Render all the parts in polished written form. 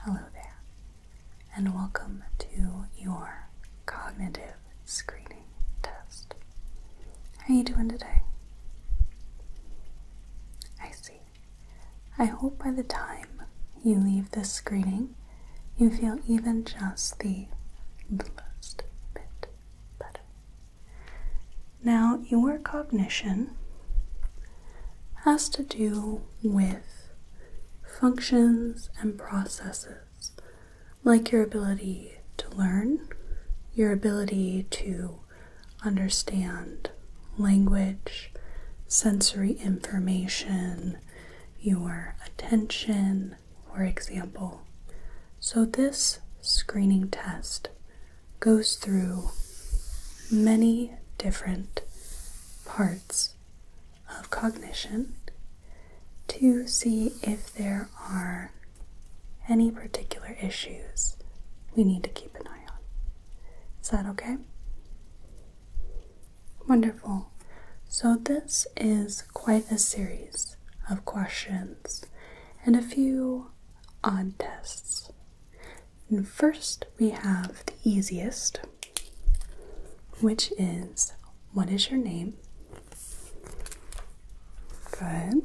Hello there, and welcome to your cognitive screening test. How are you doing today? I see. I hope by the time you leave this screening, you feel even just the littlest bit better. Now, your cognition has to do with functions and processes like your ability to learn, your ability to understand language, sensory information, your attention, for example. So this screening test goes through many different parts of cognition to see if there are any particular issues we need to keep an eye on. Is that okay? Wonderful. So this is quite a series of questions and a few odd tests. And first we have the easiest, which is, what is your name? Good.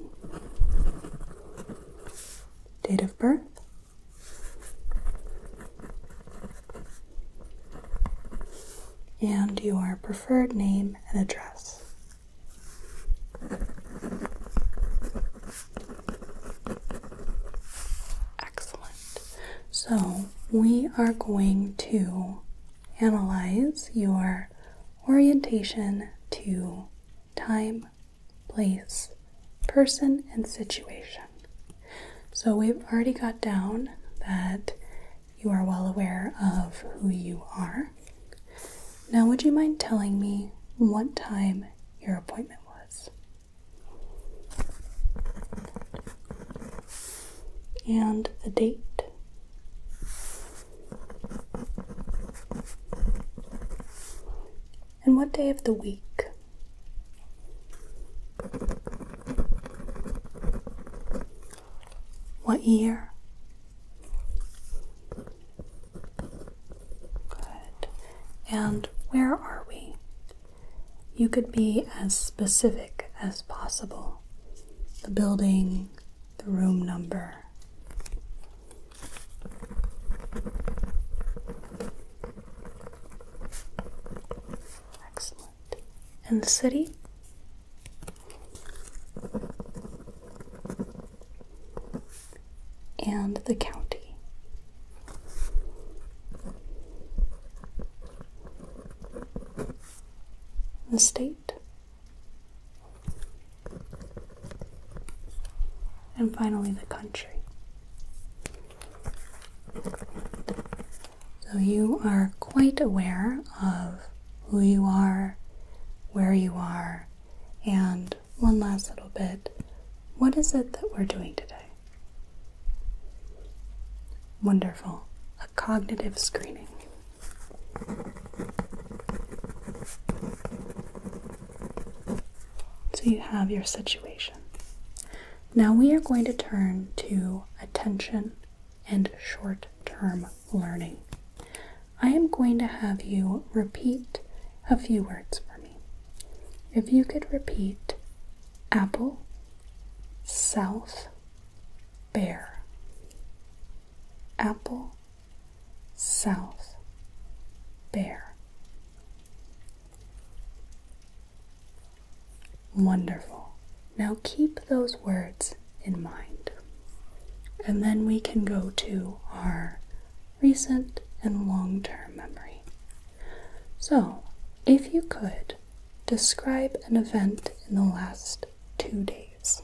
Date of birth? And your preferred name and address. Excellent. So we are going to analyze your orientation to time, place, person, and situation. So we've already got down that you are well aware of who you are. Now, would you mind telling me what time your appointment was? And the date? And what day of the week? What year? Good. And where are we? You could be as specific as possible. The building, the room number. Excellent. And the city? And the county. The state. And finally the country. So you are quite aware of who you are, where you are, and one last little bit, what is it that we're doing today? Wonderful. A cognitive screening. So you have your situation. Now we are going to turn to attention and short-term learning. I am going to have you repeat a few words for me. If you could repeat apple, south, bear. Apple, south, bear. Wonderful. Now keep those words in mind. And then we can go to our recent and long-term memory. So, if you could, describe an event in the last 2 days.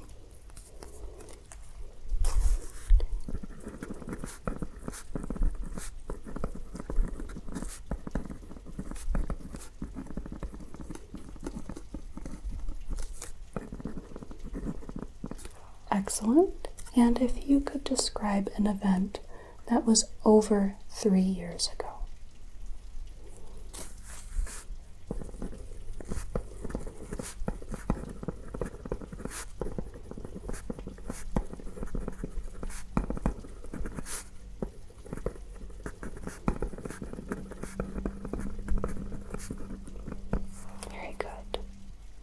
Excellent. And if you could describe an event that was over 3 years ago.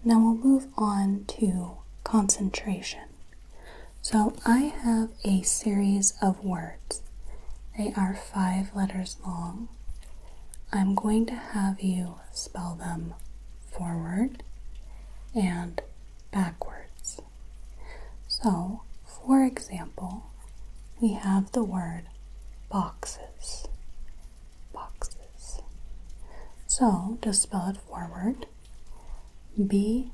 Now we'll move on to concentration. So I have a series of words. They are 5 letters long. I'm going to have you spell them forward and backwards. So, for example, we have the word boxes. Boxes. So, to spell it forward, B-O-X-E-S.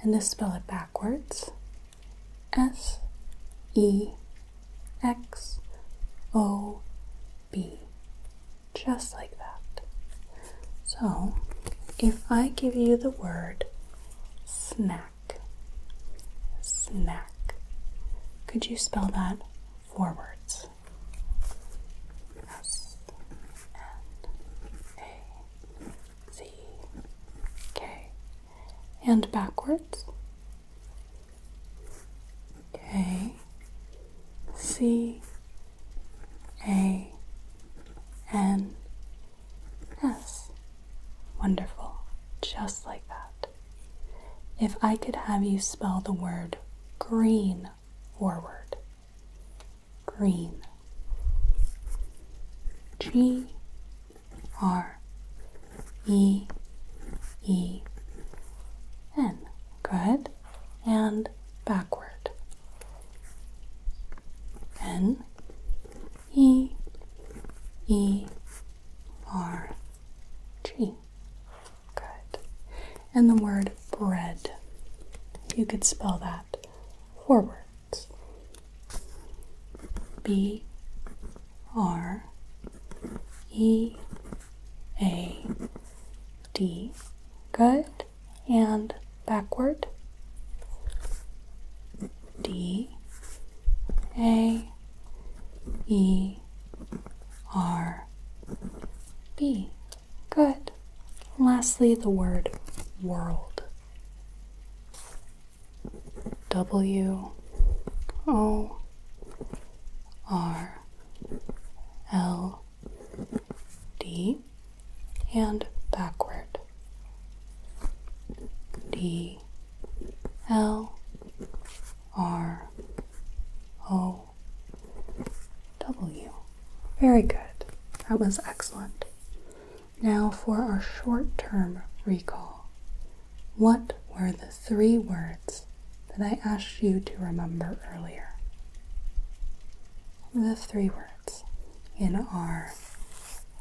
And to spell it backwards, S-E-X-O-B. Just like that. So, if I give you the word snack, snack, could you spell that forwards? S-N-A-C-K. And backwards? K-C-A-N-S. Wonderful. Just like that. If I could have you spell the word green forward. Green. G-R-E-E-N. Good. And backward. N-E-E-R-G. Good. And the word bread. You could spell that forwards. B-R-E-A-D. Good. And backward. D-A-E-R-B. Good. Lastly, the word world. W-O-R-L-D. And backward. D-L-R-O-W. Very good. That was excellent. Now for our short-term recall. What were the 3 words that I asked you to remember earlier? What were the 3 words in our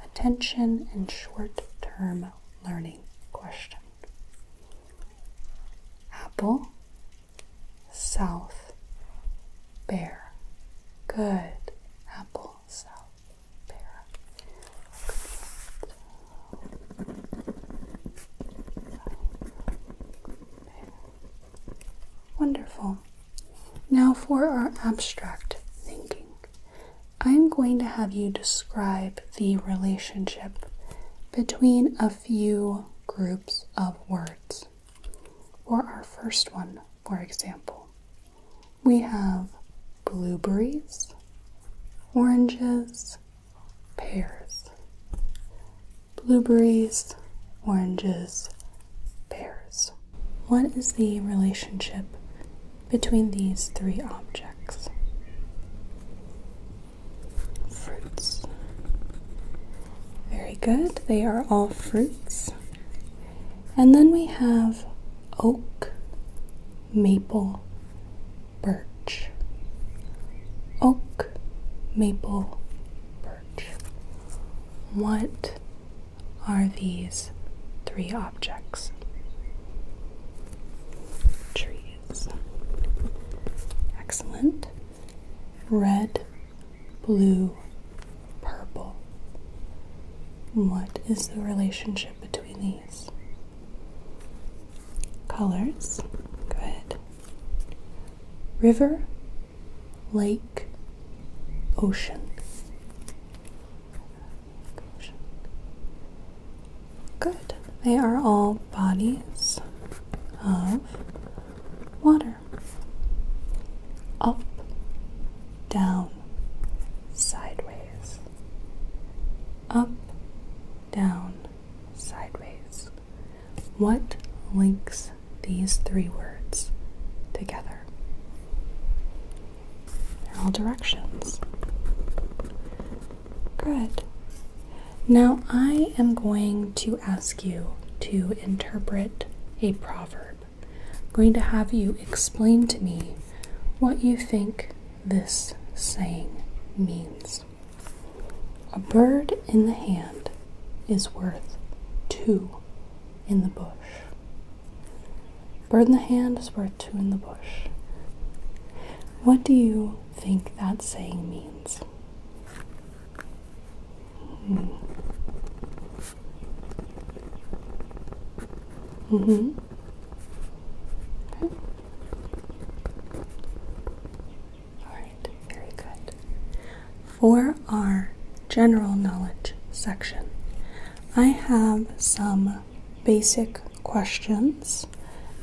attention and short-term learning question? Apple, south, bear. Good. Apple, south, bear. Wonderful. Now for our abstract thinking. I'm going to have you describe the relationship between a few groups of words. For our first one, for example, we have blueberries, oranges, pears. Blueberries, oranges, pears. What is the relationship between these 3 objects? Fruits. Very good. They are all fruits. And then we have oak, maple, birch. Oak, maple, birch. What are these 3 objects? Trees. Excellent. Red, blue, purple. What is the relationship between these? Colors. Good. River, lake, ocean. Good. They are all bodies of water. Up, down, sideways. Up, together. They're all directions. Good. Now I am going to ask you to interpret a proverb. I'm going to have you explain to me what you think this saying means. A bird in the hand is worth two in the bush. Bird in the hand is worth two in the bush. What do you think that saying means? Okay. Alright, very good. For our general knowledge section, I have some basic questions.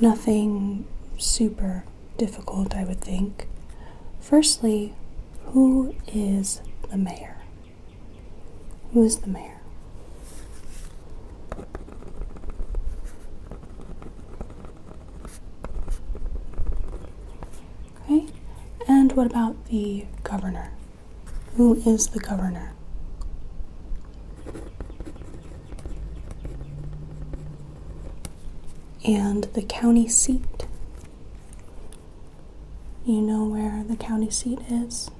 Nothing super difficult, I would think. Firstly, who is the mayor? Who is the mayor? Okay, and what about the governor? Who is the governor? And the county seat? You know where the county seat is?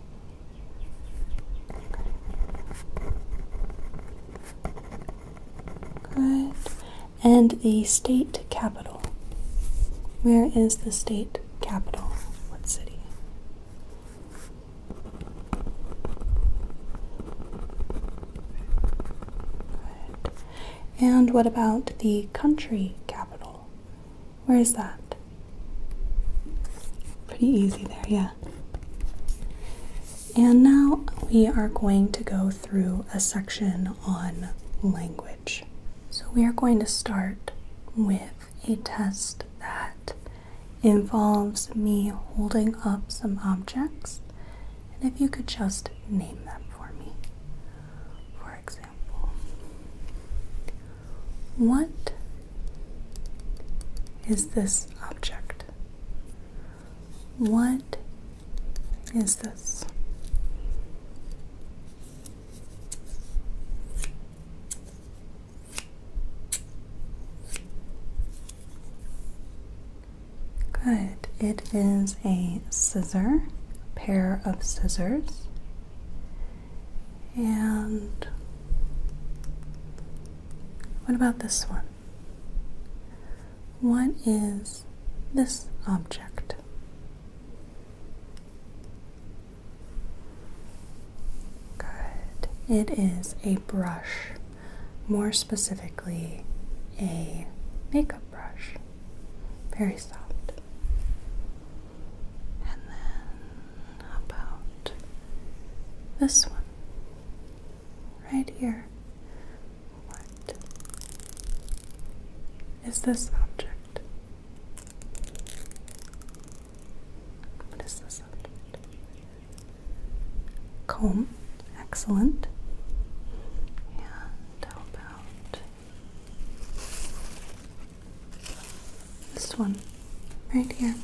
Good. And the state capital. Where is the state capital? What city? Good. And what about the country capital? Where is that? Pretty easy there, yeah. And now we are going to go through a section on language. So we are going to start with a test that involves me holding up some objects, and if you could just name them for me. For example, what is this object? What is this? Good. It is a scissor, a pair of scissors. And what about this one? What is this object? Good. It is a brush, more specifically a makeup brush. Very soft. And then how about this one? Right here. What is this object? What is this object? Comb. Excellent. And how about this one? Right here.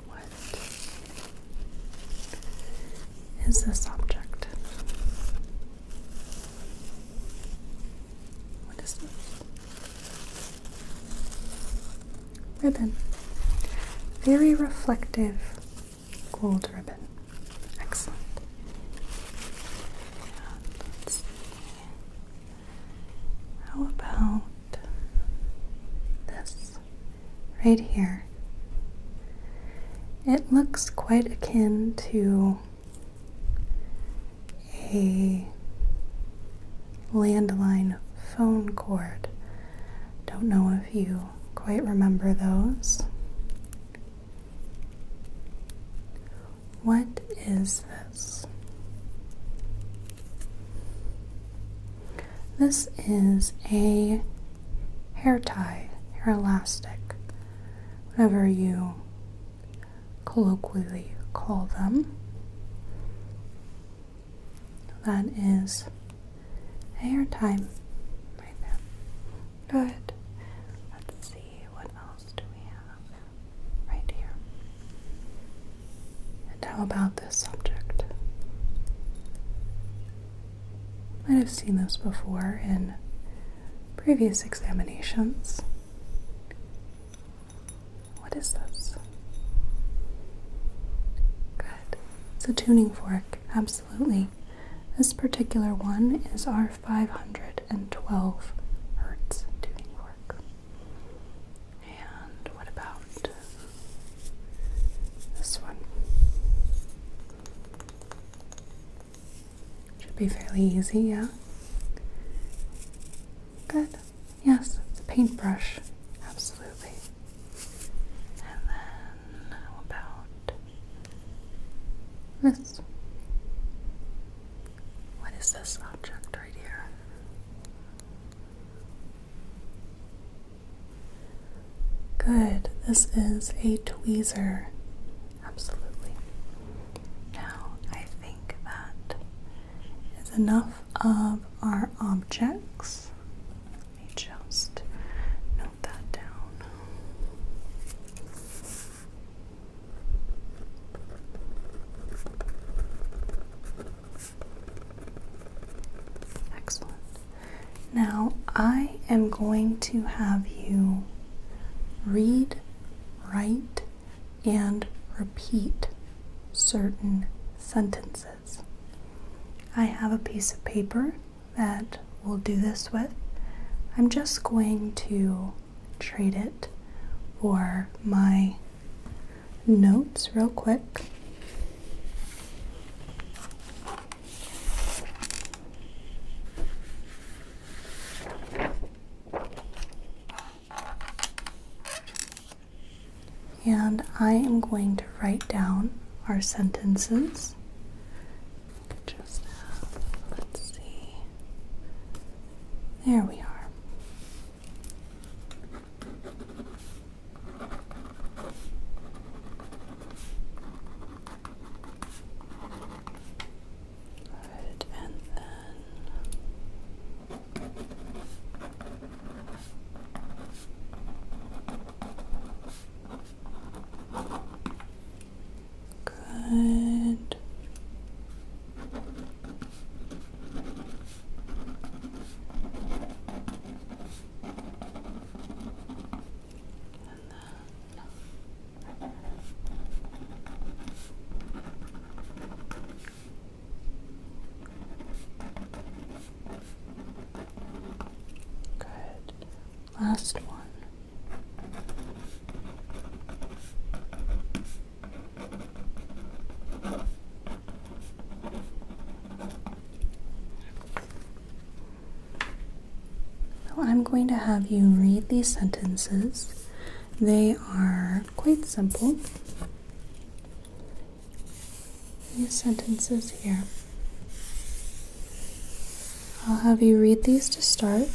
What is this object? What is this? Ribbon. Very reflective gold ribbon. Excellent. And let's see. How about this right here? It looks quite akin to a landline phone cord. Don't know if you quite remember those. What is this? This is a hair tie, hair elastic, whatever you colloquially call them. That is a hair tie right there. Good. how about this subject? Might have seen this before in previous examinations. What is this? Good. It's a tuning fork, absolutely. This particular one is our 512 hertz tuning fork. And what about this one? Should be fairly easy, yeah? Good. Yes, it's a paintbrush. Absolutely. And then how about this? What is this object right here? Good. This is a tweezer. Absolutely. Now, I think that is enough of our objects. Let me just note that down. Excellent. Now, I am going to have you read, write, and repeat certain sentences. I have a piece of paper that we'll do this with. I'm just going to trade it for my notes real quick. And I am going to write down our sentences. Just have, let's see. There we are. Good, and then good. Good. Last one. So I'm going to have you read these sentences. They are quite simple. These sentences here. I'll have you read these to start.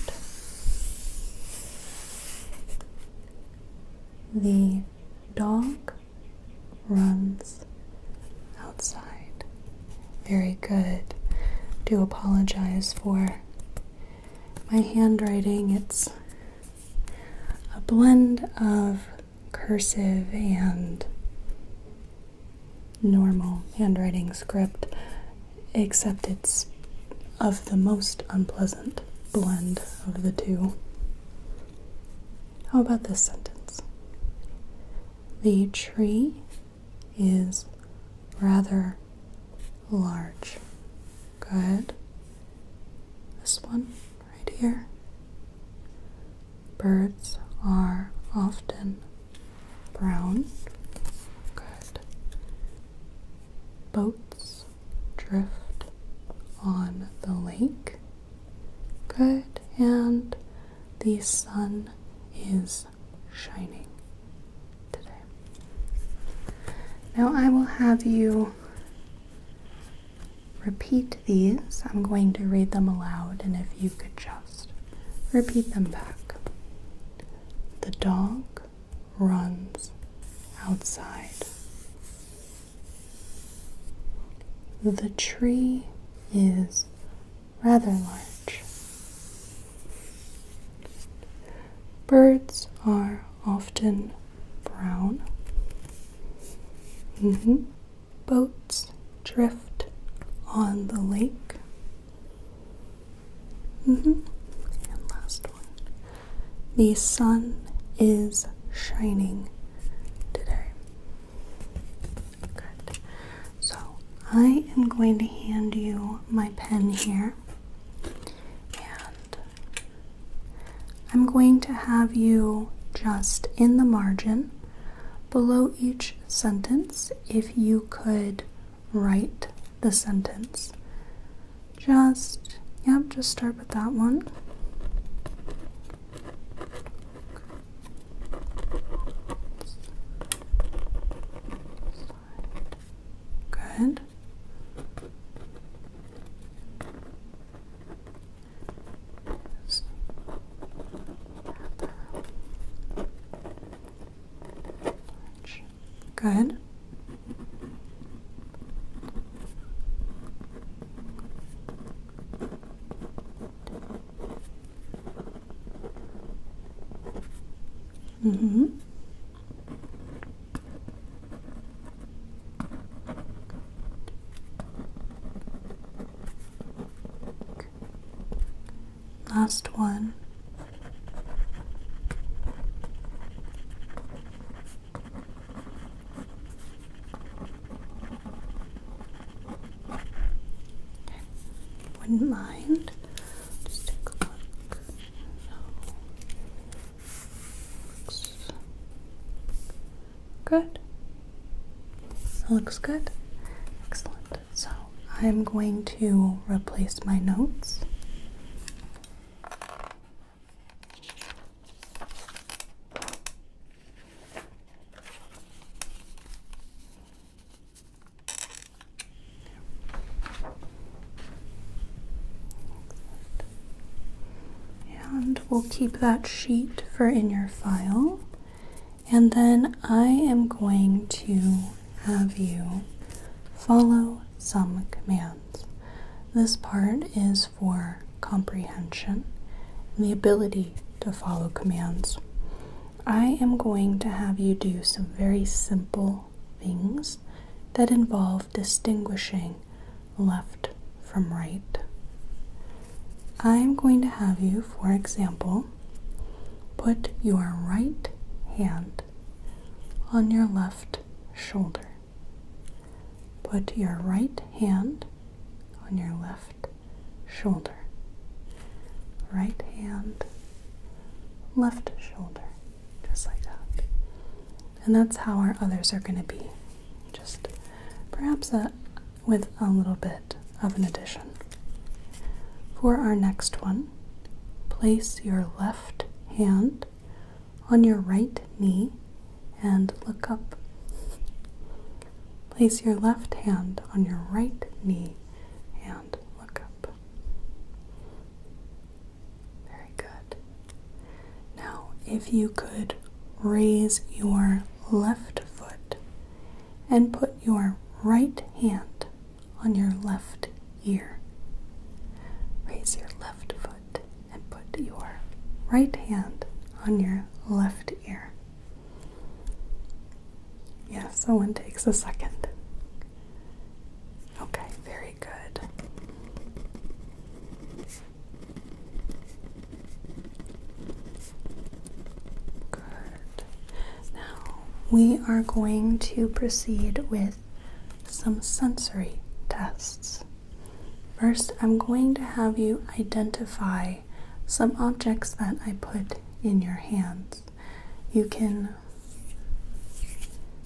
The dog runs outside. Very good. Do apologize for my handwriting. It's a blend of cursive and normal handwriting script, except it's of the most unpleasant blend of the two. How about this sentence? The tree is rather large. Good. This one right here. Birds are often brown. Good. Boats drift on the lake. Good. And the sun is shining today. Now I will have you repeat these. I'm going to read them aloud, and if you could just repeat them back. The dog runs outside. The tree is rather large. Birds are often brown. boats drift on the lake. And last one. The sun is shining today. Good. So I am going to hand you my pen here, and I'm going to have you just in the margin below each sentence, if you could write the sentence. Just start with that one. Good. Good. Last one. Wouldn't mind. Just take a look. Looks good. That looks good. Excellent. So I'm going to replace my notes. And we'll keep that sheet for in your file. And then I am going to have you follow some commands. This part is for comprehension and the ability to follow commands. I am going to have you do some very simple things that involve distinguishing left from right. I'm going to have you, for example, put your right hand on your left shoulder. Put your right hand on your left shoulder. Right hand, left shoulder, just like that. And that's how our others are going to be. Just perhaps with a little bit of an addition. For our next one, place your left hand on your right knee and look up. Place your left hand on your right knee and look up. Very good. Now, if you could raise your left foot and put your right hand on your left ear. Raise your left foot and put your right hand on your left ear. Yes, that one takes a second. Okay, very good. Good. Now we are going to proceed with some sensory tests. First, I'm going to have you identify some objects that I put in your hands. You can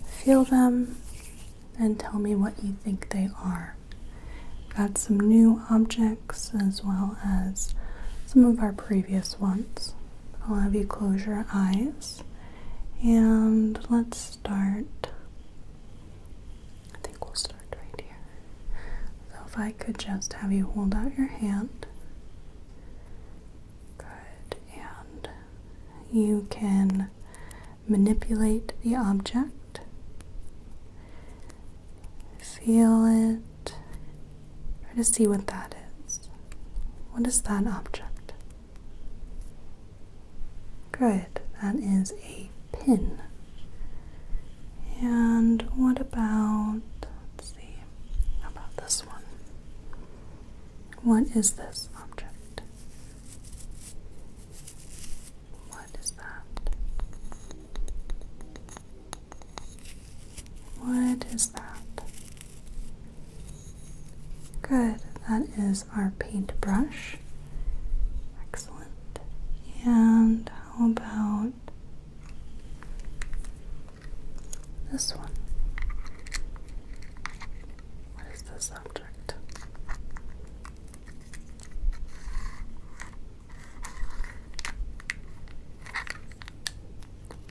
feel them and tell me what you think they are. Got some new objects as well as some of our previous ones. I'll have you close your eyes and let's start. I think we'll start right here. So if I could just have you hold out your hand. Good. And you can manipulate the object. Feel it. Try to see what that is. What is that object? Good. That is a pin. And what about, let's see. this one? What is this object? What is that? What is that? Good. That is our paintbrush. Excellent. And how about this one? What is this object?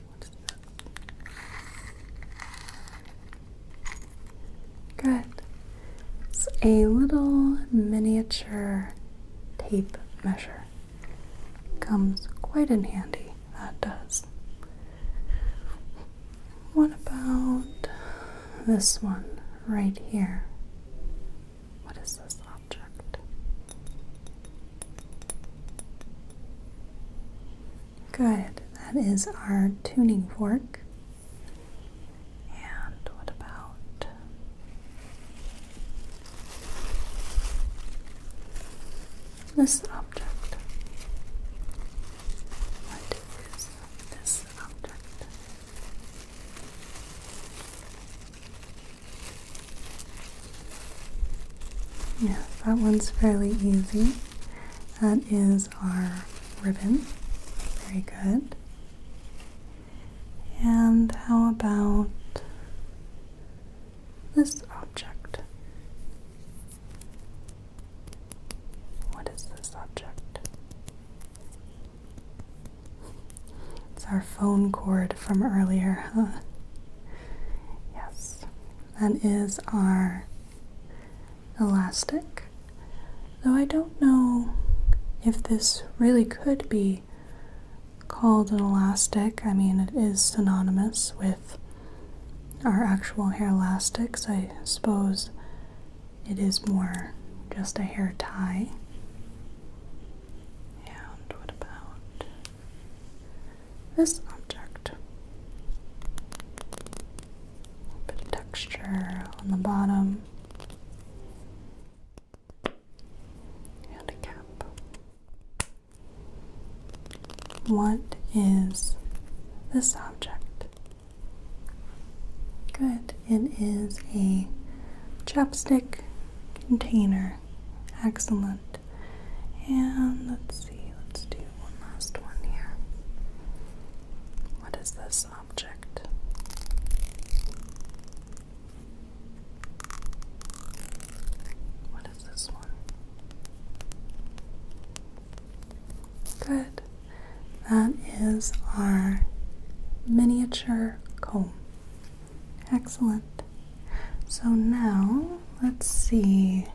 What is this? Good. It's a little miniature tape measure. Comes quite in handy, that does. What about this one right here? What is this object? Good, that is our tuning fork. And what about this object? What is this object? Yes, that one's fairly easy. That is our ribbon. Very good. And how about this object? What is this object? It's our phone cord from earlier, huh? Yes, that is our elastic. Though I don't know if this really could be called an elastic. I mean, it is synonymous with our actual hair elastics. I suppose it is more just a hair tie. And what about this object? A bit of texture on the bottom. And a cap. What is this object? Good. It is a chapstick container. Excellent. And let's see, let's do one last one here. What is this object? What is this one? Good. That is our miniature comb. Excellent. So now, let's see.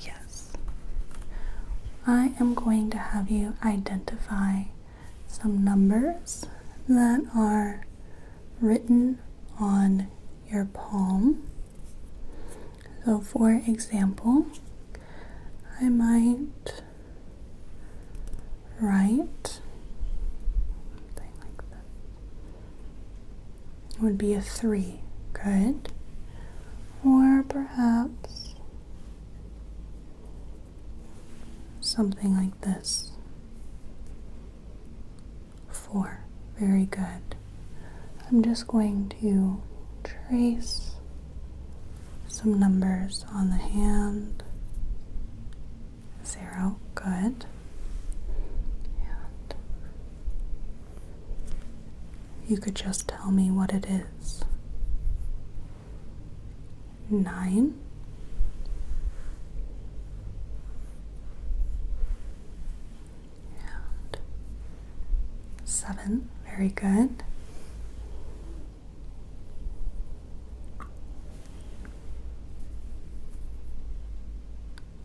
Yes. I am going to have you identify some numbers that are written on your palm. So, for example, I might write something like that. It would be a 3. Good. Or perhaps something like this. 4. Very good. I'm just going to trace some numbers on the hand. 0. Good. And you could just tell me what it is. 9. And 7. Very good.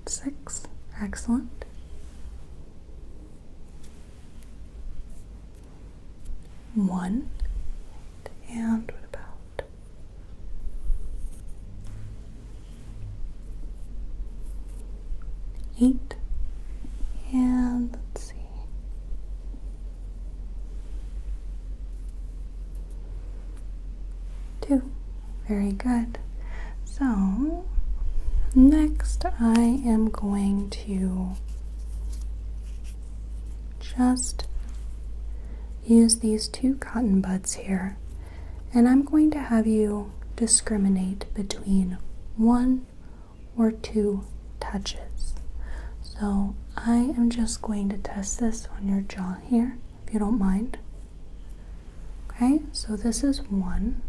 6. Excellent. 1. And what about 8? And let's see. 2. Very good. So Next, I am going to just use these 2 cotton buds here, and I'm going to have you discriminate between 1 or 2 touches. So I am just going to test this on your jaw here, if you don't mind. Okay, so this is 1.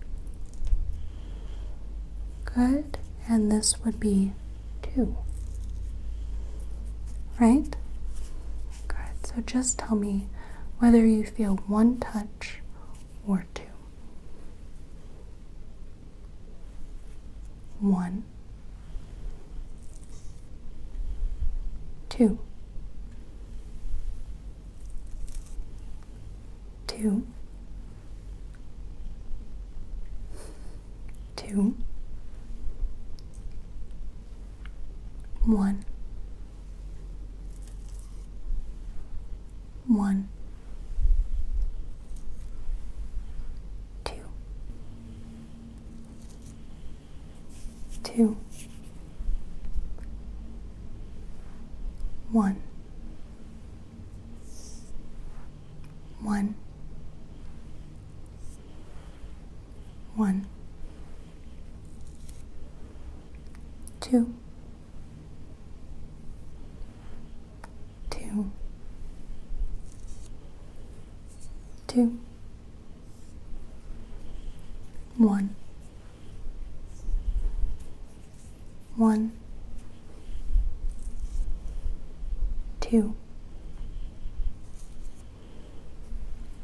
Good, and this would be 2. Right? Good, so just tell me whether you feel 1 touch or 2. 1, 2, 2, 2, 1, 1, 2, 2, 1, 1, 1, 2, 2, 2, 1, 1, 2,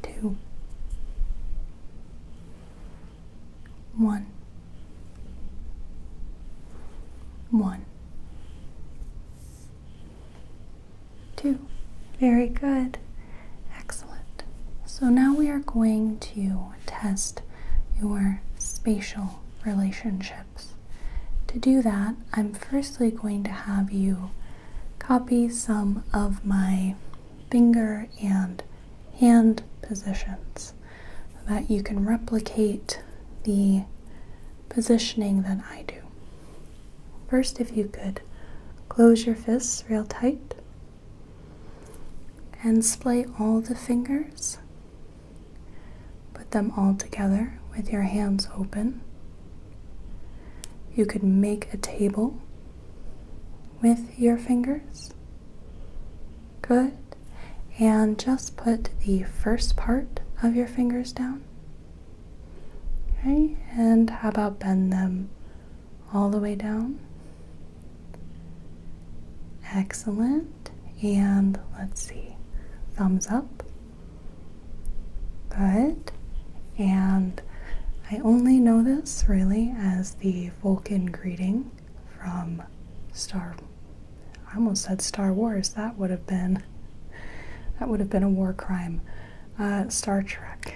2, 1, 1, 2. Very good. Excellent. So now we are going to test your spatial relationships. To do that, I'm firstly going to have you copy some of my finger and hand positions so that you can replicate the positioning that I do. First, if you could close your fists real tight and splay all the fingers. Put them all together with your hands open. You could make a table with your fingers. Good. And just put the first part of your fingers down. Okay, and how about bend them all the way down? Excellent. And let's see, thumbs up. Good. And I only know this really as the Vulcan greeting from I almost said Star Wars. That would have been a war crime. Star Trek.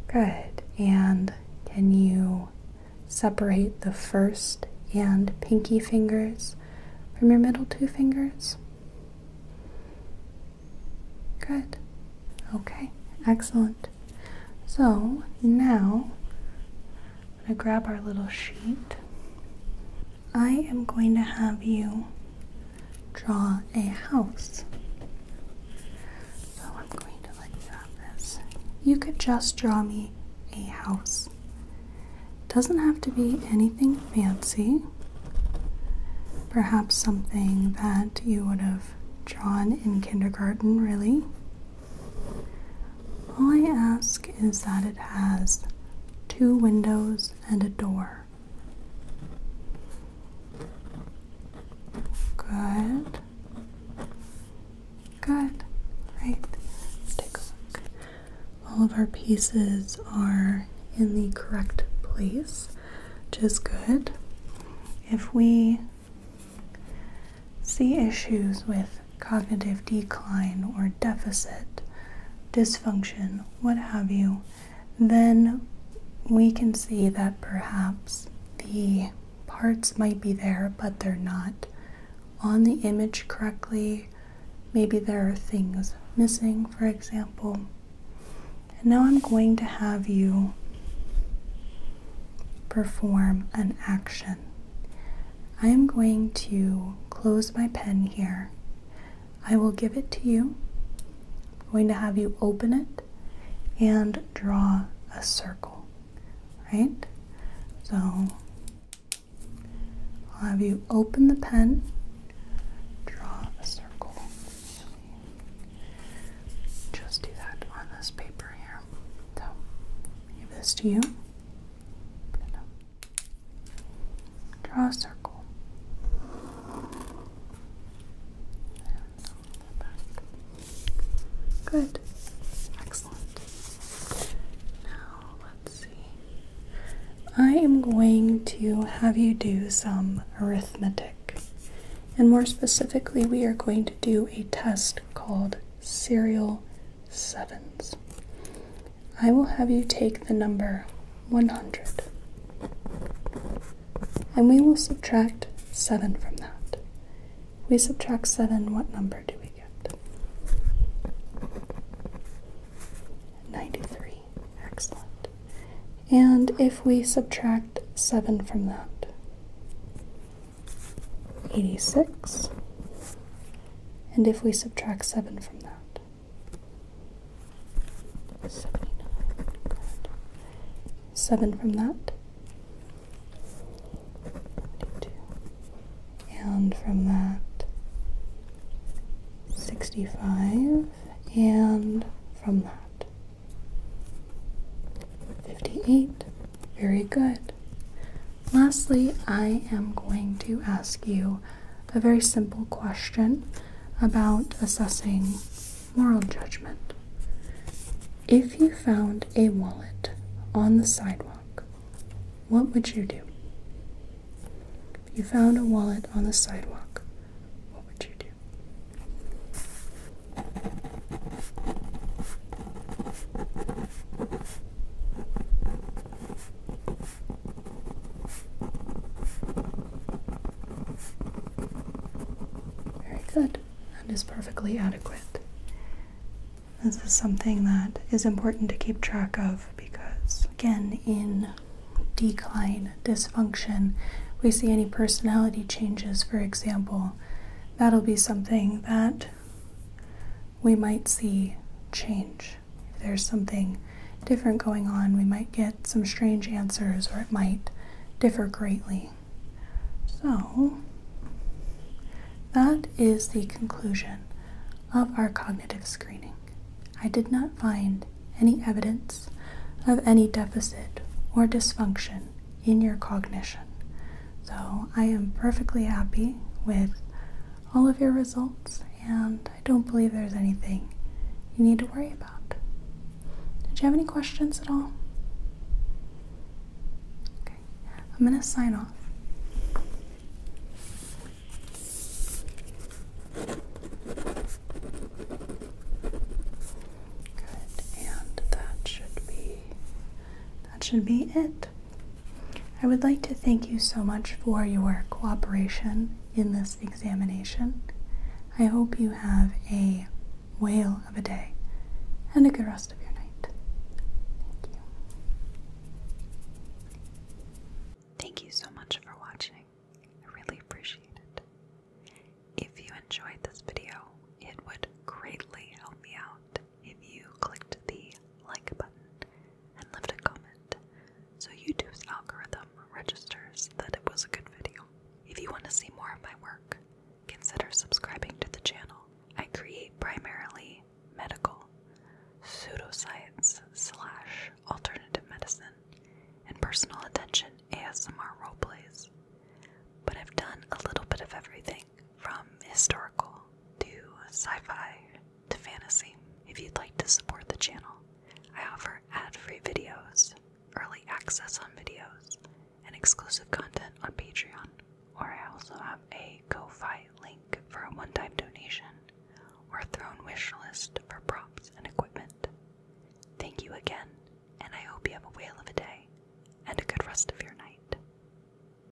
Good. And can you separate the first and pinky fingers from your middle 2 fingers? Good. Okay. Excellent. So now I'm going to grab our little sheet. I am going to have draw a house. So I'm going to let you have this. You could just draw me a house. It doesn't have to be anything fancy. Perhaps something that you would have drawn in kindergarten, really. All I ask is that it has 2 windows and a door. Good. Good. Right. Let's take a look. All of our pieces are in the correct place, which is good. If we see issues with cognitive decline or deficit, dysfunction, what have you, then we can see that perhaps the parts might be there, but they're not on the image correctly. Maybe there are things missing, for example. And now I'm going to have you perform an action. I am going to close my pen here. I will give it to you. I'm going to have you open it and draw a circle, right? So I'll have you open the pen, draw a circle. Just do that on this paper here. So give this to you. Draw a circle. Good. Excellent. Now, let's see. I am going to have you do some arithmetic. And more specifically, we are going to do a test called serial sevens. I will have you take the number 100. And we will subtract 7 from that. If we subtract 7, what number do we get? 93. Excellent. And if we subtract 7 from that, 86. And if we subtract 7 from that, 79. Good. 7 from that, 92. And from that, 65. And from that, 58. Very good. Lastly, I am going to ask you a very simple question about assessing moral judgment. If you found a wallet on the sidewalk, what would you do? If you found a wallet on the sidewalk, what would you do? Very good. That is perfectly adequate. This is something that is important to keep track of because, again, in decline, dysfunction, we see any personality changes, for example, that'll be something that we might see change. If there's something different going on, we might get some strange answers, or it might differ greatly. So, that is the conclusion of our cognitive screening. I did not find any evidence of any deficit or dysfunction in your cognition. So I am perfectly happy with all of your results, and I don't believe there's anything you need to worry about. Did you have any questions at all? Okay, I'm going to sign off. Should be it. I would like to thank you so much for your cooperation in this examination. I hope you have a whale of a day and a good rest of your night. Thank you. Thank you so much for watching. I really appreciate it. If you enjoyed this video, it would greatly help me out if you clicked the like button and left a comment, so YouTube's algorithm registers that it was a good video. If you want to see more of my work, consider subscribing to the channel. I create primarily medical, pseudoscience / alternative medicine, and personal attention ASMR roleplays. But I've done a little bit of everything, from historical to sci-fi to fantasy. If you'd like to support the channel, I offer ad-free videos, early access on videos, and exclusive content on Patreon. Or I also have a Ko-Fi link for a one-time donation, or a throne wish list for props and equipment. Thank you again, and I hope you have a whale of a day and a good rest of your night.